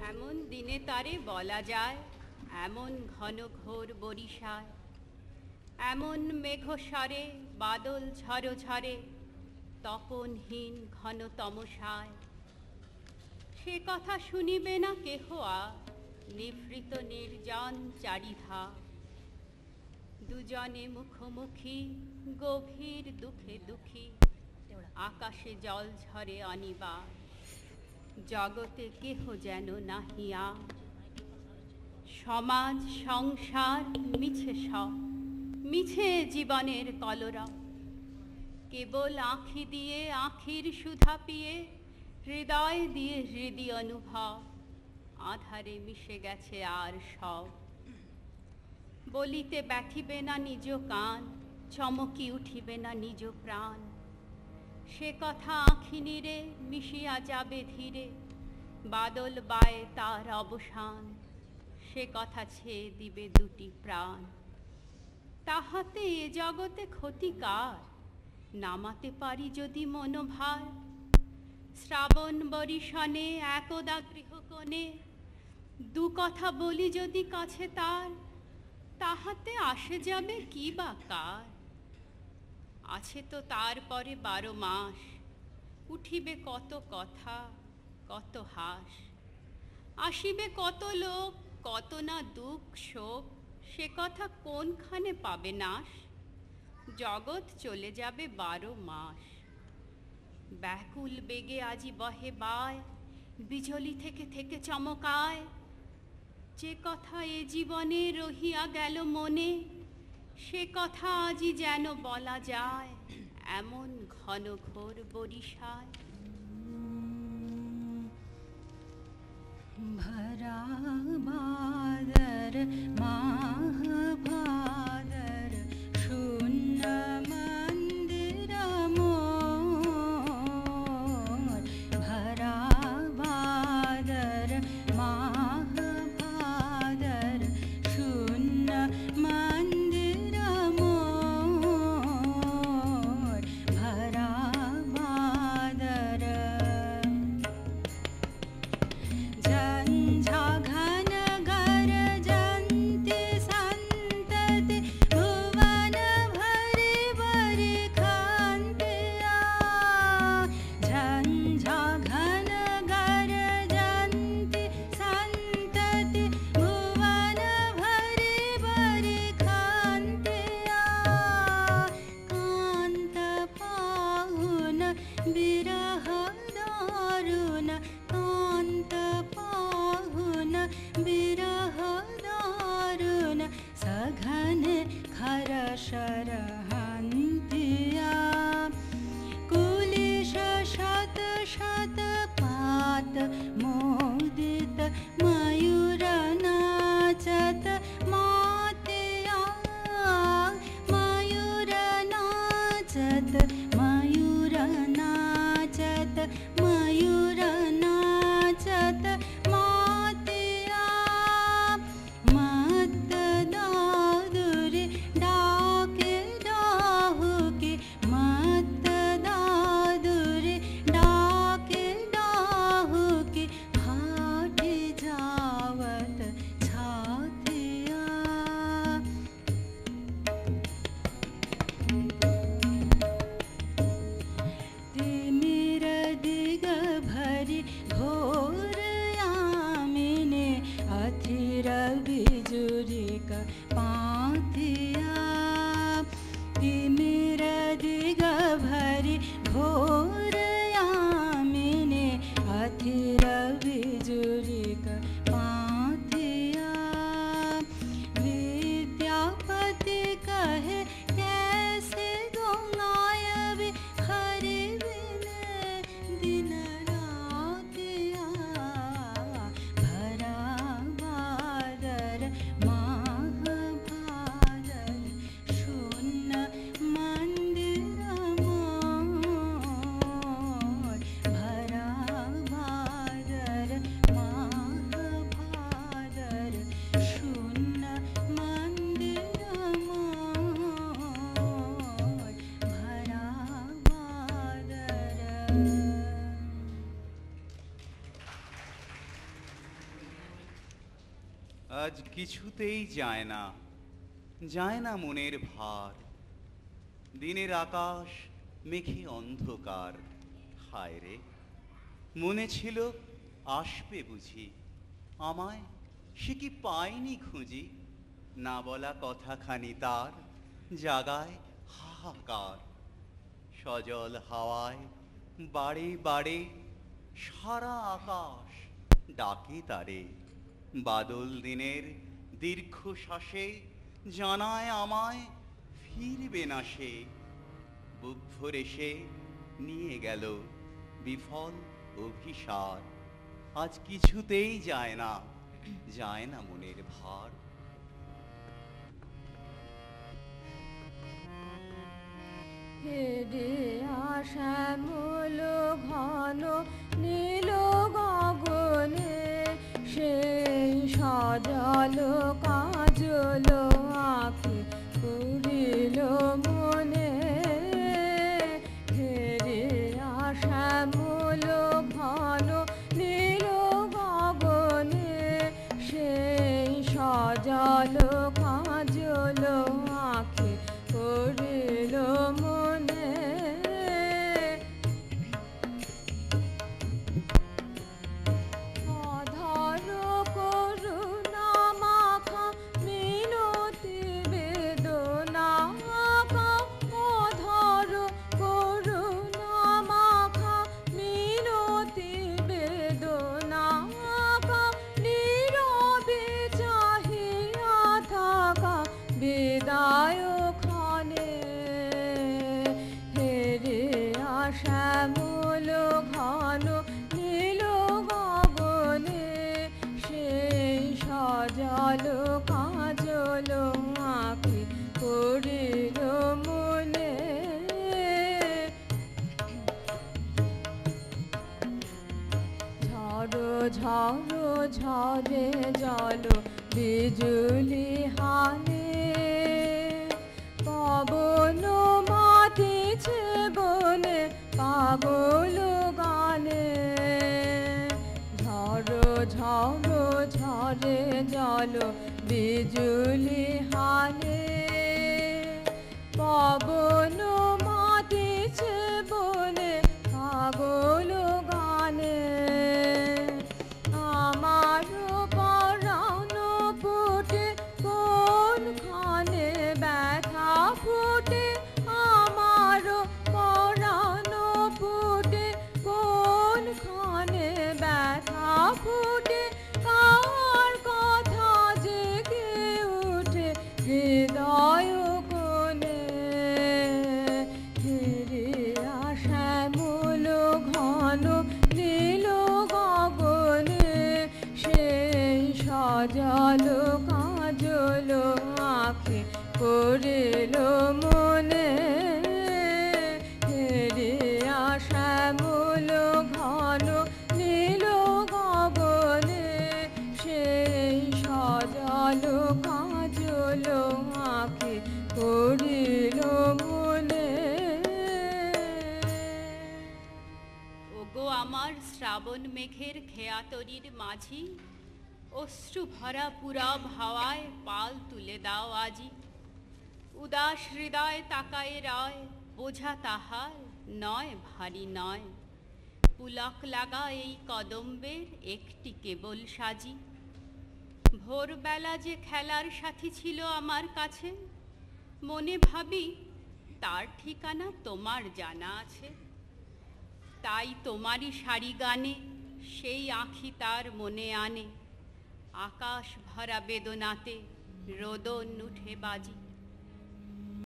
এমন দিনে তারে বলা যায়, এমন ঘন ঘোর বরিশায়, এমন মেঘস্বরে বাদল ঝড়ো ঝরে, তপনহীন ঘন তমসায়। সে কথা শুনিবে না কেহ আর, নিভৃত নির্জন চারিধা। দুজনে মুখোমুখি গভীর দুঃখে দুঃখী, আকাশে জল ঝরে অনিবার, জগতে কেহ যেন নাহিয়া। সমাজ সংসার মিছে সব, মিছে জীবনের কলরব, কেবল আঁখি দিয়ে আঁখির সুধা পিয়ে, হৃদয় দিয়ে হৃদয় অনুভব, আধারে মিশে গেছে আর সব। বলিতে ব্যথিবে না নিজ কান, চমকি উঠিবে না নিজ প্রাণ, সে কথা আঁখি নীরে মিশিয়া যাবে ধীরে, বাদল বায়ে তার অবসান, সে কথা ছেয়ে দিবে দুটি প্রাণ। তাহাতে এ জগতে ক্ষতি কার, নামাতে পারি যদি মনোভার। শ্রাবণ বরিশনে একদা গৃহকোণে, দু কথা বলি যদি কাছে তার, তাহাতে আসে যাবে কি বা কার। আছে তো তারপরে 12 মাস, উঠিবে কত কথা কত হাস, আসিবে কত লোক কত না দুঃখ শোক, সে কথা কোনখানে পাবে নাশ। জগৎ চলে যাবে 12 মাস। ব্যাকুল বেগে আজি বহে বায়, বিজলি থেকে থেকে চমকায়। যে কথা এ জীবনে রহিয়া গেল মনে, সে কথা আজি যেন বলা যায়, এমন ঘন ঘোর বরিশায়। भरा भादर माह भादर, शून्य मंदिर मोर। भरा भादर माह भादर, शून्य मंदिर मोर। भरा भादर झंझा घन गरजन्ति আজ কিছুতেই যায় না, যায় না মনের ভার। দিনের আকাশ মেঘে অন্ধকার। হায় রে, মনে ছিল আসবে বুঝি, আমায় সে কি পায়নি খুঁজি। না বলা কথাখানি তার জাগায় হাহাকার। সজল হাওয়ায় বাড়ে বাড়ে সারা আকাশ ডাকে তারে। বাদল দিনের দীর্ঘশ্বাসে জানায় আমায় ফিরবে না সে। বুক ভরে সে নিয়ে গেল বিফল অভিসার। আজ কিছুতেই যায় না, যায় না মনের ভার। হেরে শ্যামল ঘন নীল গগনে, সেই সজল কাজল আঁখি করিল মনে। হেরে শ্যামল ঘন নীল গগনে, সেই সজল কাজল আঁখি করিল মনে। অধর করুণা মাখা মিনতি বেদনা মাখা, অধর করুণা মাখা মিনতি বেদনা মাখা, নীরবে চাহিয়া থাকা বিদায় ক্ষণে। হেরে শ্যামল ঘন নীল গগনে, সেই সজল কাজল আঁখি করিল মনে। ঝড় ঝড় ঝরে জল বিজুলি হানে, পবন মাতিছে বনে পাগল গানে। ঝড় ঝড় ঝরে জল বিজুলি হানে, পবন মাতিছে বনে পাগল গানে। আমার পরাণ ফুটে কোনখানে ব্যথা ফুটে, আমার পরাণ ফুটে কোনখানে ব্যথা ফুটে। কার কথা জেগে উঠে হৃদয় কোণে। হেরে শ্যামল ঘন নীল গগনে, সেই সজল কাজল আঁখি করিল মনে। হেরে শ্যামল ঘন নীল গগনে, সেই সজল কাজল আঁখি করিল মনে। ওগো আমার শ্রাবণ মেঘের খেয়াতরির মাঝি, অশ্রু ভরা পুরব হাওয়ায় পাল তুলে দাও আজি। উদাস হৃদয় তাকায় রয়, বোঝা তাহার নয় ভারী নয়। পুলক লাগা এই কদম্বের একটি কেবল সাজি। ভোরবেলা যে খেলার সাথী ছিল আমার কাছে, মনে ভাবি তার ঠিকানা তোমার জানা আছে। তাই তোমারই সারি গানে সেই আঁখি তার মনে আনে। আকাশ ভরা বেদনাতে রোদন উঠে বাজি।